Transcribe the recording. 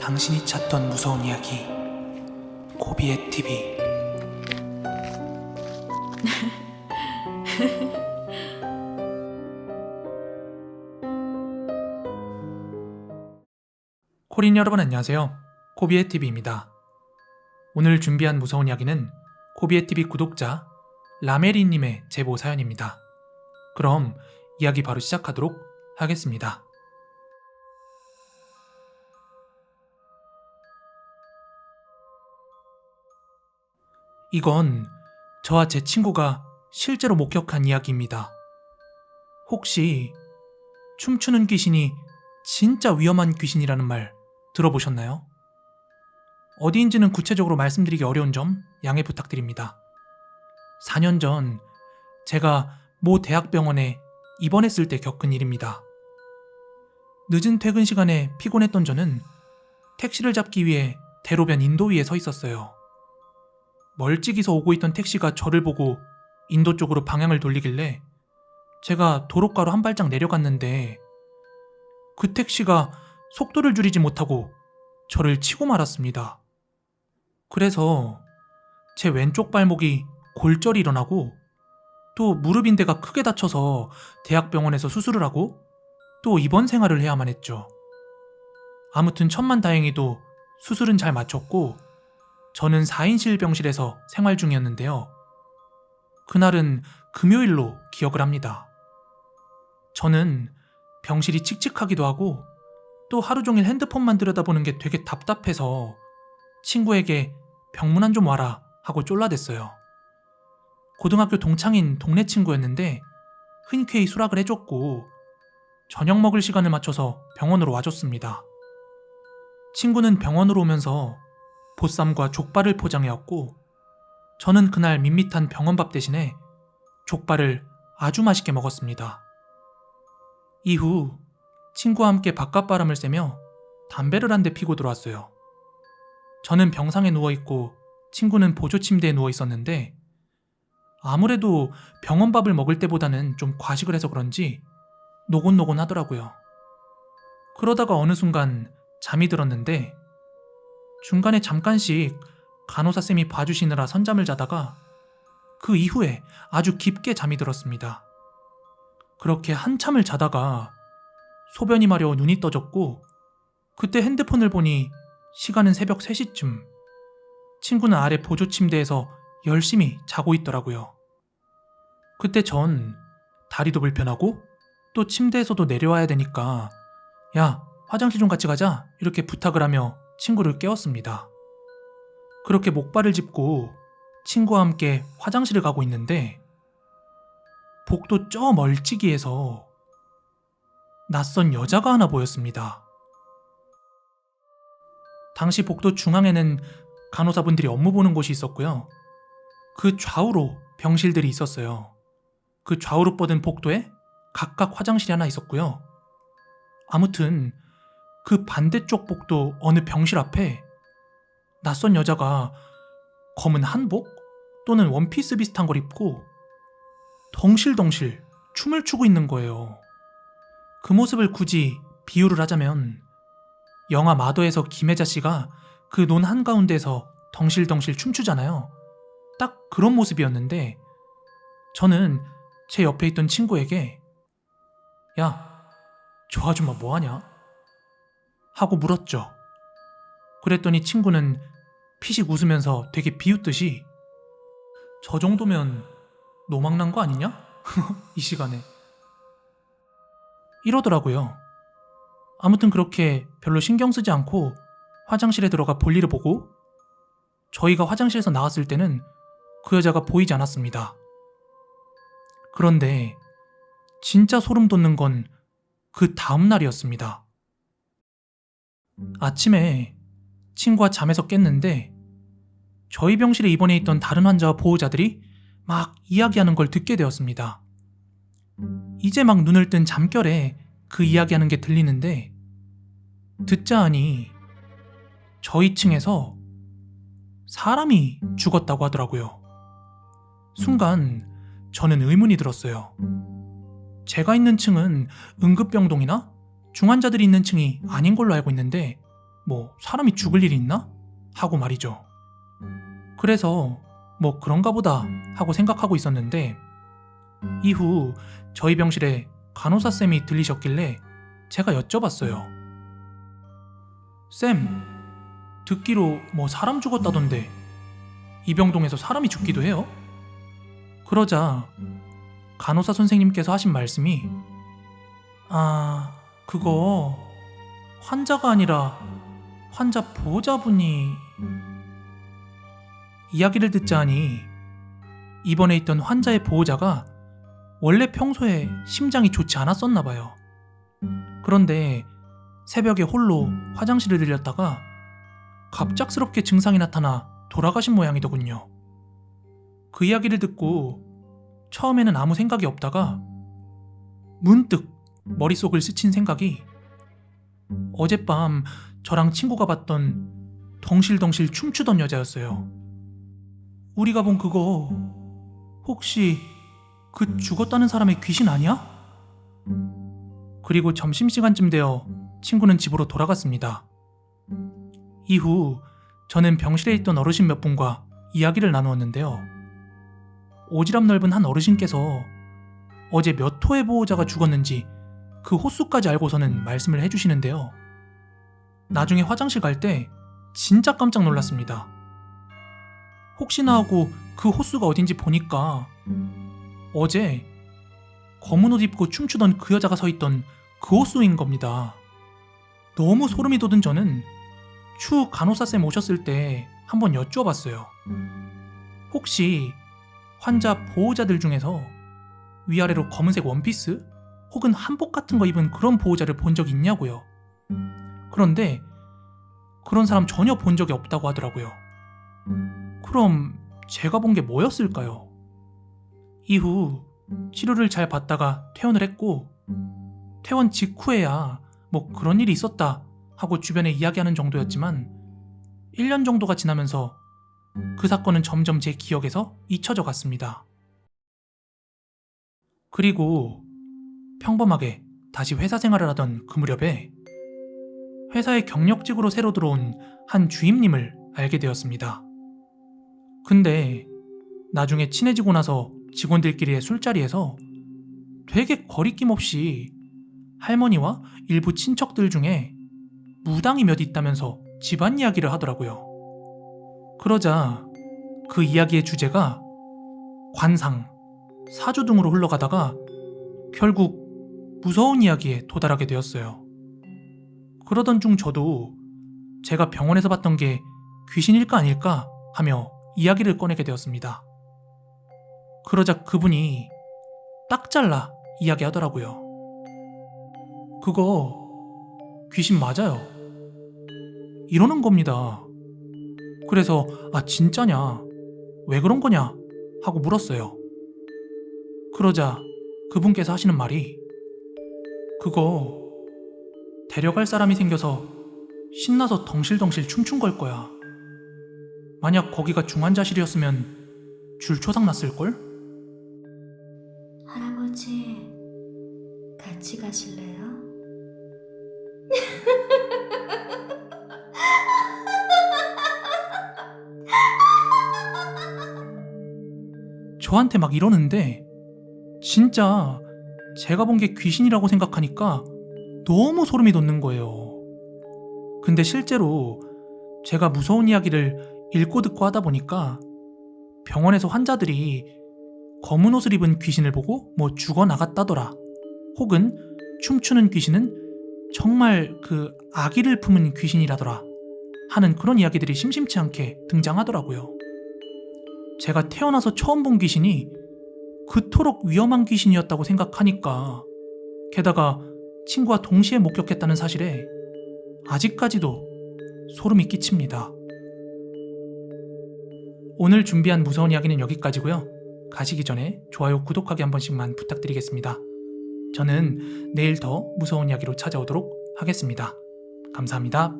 당신이 찾던 무서운 이야기 고비의 TV. 코린 여러분 안녕하세요. 고비의 TV입니다. 오늘 준비한 무서운 이야기는 고비의 TV 구독자 라메리님의 제보 사연입니다. 그럼 이야기 바로 시작하도록 하겠습니다. 이건 저와 제 친구가 실제로 목격한 이야기입니다. 혹시 춤추는 귀신이 진짜 위험한 귀신이라는 말 들어보셨나요? 어디인지는 구체적으로 말씀드리기 어려운 점 양해 부탁드립니다. 4년 전 제가 모 대학병원에 입원했을 때 겪은 일입니다. 늦은 퇴근 시간에 피곤했던 저는 택시를 잡기 위해 대로변 인도 위에 서 있었어요. 멀찍이서 오고 있던 택시가 저를 보고 인도 쪽으로 방향을 돌리길래 제가 도로가로 한 발짝 내려갔는데 그 택시가 속도를 줄이지 못하고 저를 치고 말았습니다. 그래서 제 왼쪽 발목이 골절이 일어나고 또 무릎 인대가 크게 다쳐서 대학병원에서 수술을 하고 또 입원 생활을 해야만 했죠. 아무튼 천만다행히도 수술은 잘 마쳤고 저는 4인실 병실에서 생활 중이었는데요. 그날은 금요일로 기억을 합니다. 저는 병실이 칙칙하기도 하고 또 하루 종일 핸드폰만 들여다보는 게 되게 답답해서 친구에게 병문안 좀 와라 하고 쫄라댔어요. 고등학교 동창인 동네 친구였는데 흔쾌히 수락을 해줬고 저녁 먹을 시간을 맞춰서 병원으로 와줬습니다. 친구는 병원으로 오면서 보쌈과 족발을 포장해왔고 저는 그날 밋밋한 병원밥 대신에 족발을 아주 맛있게 먹었습니다. 이후 친구와 함께 바깥바람을 쐬며 담배를 한 대 피고 들어왔어요. 저는 병상에 누워있고 친구는 보조 침대에 누워있었는데 아무래도 병원밥을 먹을 때보다는 좀 과식을 해서 그런지 노곤노곤 하더라고요. 그러다가 어느 순간 잠이 들었는데 중간에 잠깐씩 간호사쌤이 봐주시느라 선잠을 자다가 그 이후에 아주 깊게 잠이 들었습니다. 그렇게 한참을 자다가 소변이 마려워 눈이 떠졌고 그때 핸드폰을 보니 시간은 새벽 3시쯤. 친구는 아래 보조 침대에서 열심히 자고 있더라고요. 그때 전 다리도 불편하고 또 침대에서도 내려와야 되니까 야, 화장실 좀 같이 가자 이렇게 부탁을 하며 친구를 깨웠습니다. 그렇게 목발을 짚고 친구와 함께 화장실을 가고 있는데 복도 저 멀찍이에서 낯선 여자가 하나 보였습니다. 당시 복도 중앙에는 간호사분들이 업무 보는 곳이 있었고요. 그 좌우로 병실들이 있었어요. 그 좌우로 뻗은 복도에 각각 화장실이 하나 있었고요. 아무튼 그 반대쪽 복도 어느 병실 앞에 낯선 여자가 검은 한복 또는 원피스 비슷한 걸 입고 덩실덩실 춤을 추고 있는 거예요. 그 모습을 굳이 비유를 하자면 영화 마더에서 김혜자 씨가 그 논 한가운데에서 덩실덩실 춤추잖아요. 딱 그런 모습이었는데 저는 제 옆에 있던 친구에게 야, 저 아줌마 뭐하냐? 하고 물었죠. 그랬더니 친구는 피식 웃으면서 되게 비웃듯이 저 정도면 노망난 거 아니냐? 이 시간에 이러더라고요. 아무튼 그렇게 별로 신경 쓰지 않고 화장실에 들어가 볼일을 보고 저희가 화장실에서 나왔을 때는 그 여자가 보이지 않았습니다. 그런데 진짜 소름 돋는 건 그 다음 날이었습니다. 아침에 친구가 잠에서 깼는데 저희 병실에 입원해 있던 다른 환자와 보호자들이 막 이야기하는 걸 듣게 되었습니다. 이제 막 눈을 뜬 잠결에 그 이야기하는 게 들리는데 듣자 하니 저희 층에서 사람이 죽었다고 하더라고요. 순간 저는 의문이 들었어요. 제가 있는 층은 응급병동이나 중환자들이 있는 층이 아닌 걸로 알고 있는데 뭐 사람이 죽을 일이 있나? 하고 말이죠. 그래서 뭐 그런가 보다 하고 생각하고 있었는데 이후 저희 병실에 간호사쌤이 들리셨길래 제가 여쭤봤어요. 쌤, 듣기로 뭐 사람 죽었다던데 이병동에서 사람이 죽기도 해요? 그러자 간호사 선생님께서 하신 말씀이 그거 환자가 아니라 환자 보호자분이 이야기를 듣자 하니 입원해 있던 환자의 보호자가 원래 평소에 심장이 좋지 않았었나 봐요. 그런데 새벽에 홀로 화장실을 들렸다가 갑작스럽게 증상이 나타나 돌아가신 모양이더군요. 그 이야기를 듣고 처음에는 아무 생각이 없다가 문득 머릿속을 스친 생각이 어젯밤 저랑 친구가 봤던 덩실덩실 춤추던 여자였어요. 우리가 본 그거 혹시 그 죽었다는 사람의 귀신 아니야? 그리고 점심시간쯤 되어 친구는 집으로 돌아갔습니다. 이후 저는 병실에 있던 어르신 몇 분과 이야기를 나누었는데요. 오지랖 넓은 한 어르신께서 어제 몇 호의 보호자가 죽었는지 그 호수까지 알고서는 말씀을 해주시는데요. 나중에 화장실 갈 때 진짜 깜짝 놀랐습니다. 혹시나 하고 그 호수가 어딘지 보니까 어제 검은 옷 입고 춤추던 그 여자가 서 있던 그 호수인 겁니다. 너무 소름이 돋은 저는 추후 간호사쌤 오셨을 때 한번 여쭈어봤어요. 혹시 환자 보호자들 중에서 위아래로 검은색 원피스 혹은 한복 같은 거 입은 그런 보호자를 본 적이 있냐고요. 그런데 그런 사람 전혀 본 적이 없다고 하더라고요. 그럼 제가 본 게 뭐였을까요? 이후 치료를 잘 받다가 퇴원을 했고 퇴원 직후에야 뭐 그런 일이 있었다 하고 주변에 이야기하는 정도였지만 1년 정도가 지나면서 그 사건은 점점 제 기억에서 잊혀져 갔습니다. 그리고 평범하게 다시 회사 생활을 하던 그 무렵에 회사에 경력직으로 새로 들어온 한 주임님을 알게 되었습니다. 근데 나중에 친해지고 나서 직원들끼리의 술자리에서 되게 거리낌 없이 할머니와 일부 친척들 중에 무당이 몇 있다면서 집안 이야기를 하더라고요. 그러자 그 이야기의 주제가 관상, 사주 등으로 흘러가다가 결국 무서운 이야기에 도달하게 되었어요. 그러던 중 저도 제가 병원에서 봤던 게 귀신일까 아닐까 하며 이야기를 꺼내게 되었습니다. 그러자 그분이 딱 잘라 이야기하더라고요. 그거 귀신 맞아요. 이러는 겁니다. 그래서 진짜냐? 왜 그런 거냐? 하고 물었어요. 그러자 그분께서 하시는 말이 그거 데려갈 사람이 생겨서 신나서 덩실덩실 춤춘 걸 거야. 만약 거기가 중환자실이었으면 줄 초상 났을걸? 할아버지, 같이 가실래요? 저한테 막 이러는데 진짜 제가 본 게 귀신이라고 생각하니까 너무 소름이 돋는 거예요. 근데 실제로 제가 무서운 이야기를 읽고 듣고 하다 보니까 병원에서 환자들이 검은 옷을 입은 귀신을 보고 뭐 죽어나갔다더라, 혹은 춤추는 귀신은 정말 그 아기를 품은 귀신이라더라 하는 그런 이야기들이 심심치 않게 등장하더라고요. 제가 태어나서 처음 본 귀신이 그토록 위험한 귀신이었다고 생각하니까, 게다가 친구와 동시에 목격했다는 사실에 아직까지도 소름이 끼칩니다. 오늘 준비한 무서운 이야기는 여기까지고요. 가시기 전에 좋아요, 구독하기 한 번씩만 부탁드리겠습니다. 저는 내일 더 무서운 이야기로 찾아오도록 하겠습니다. 감사합니다.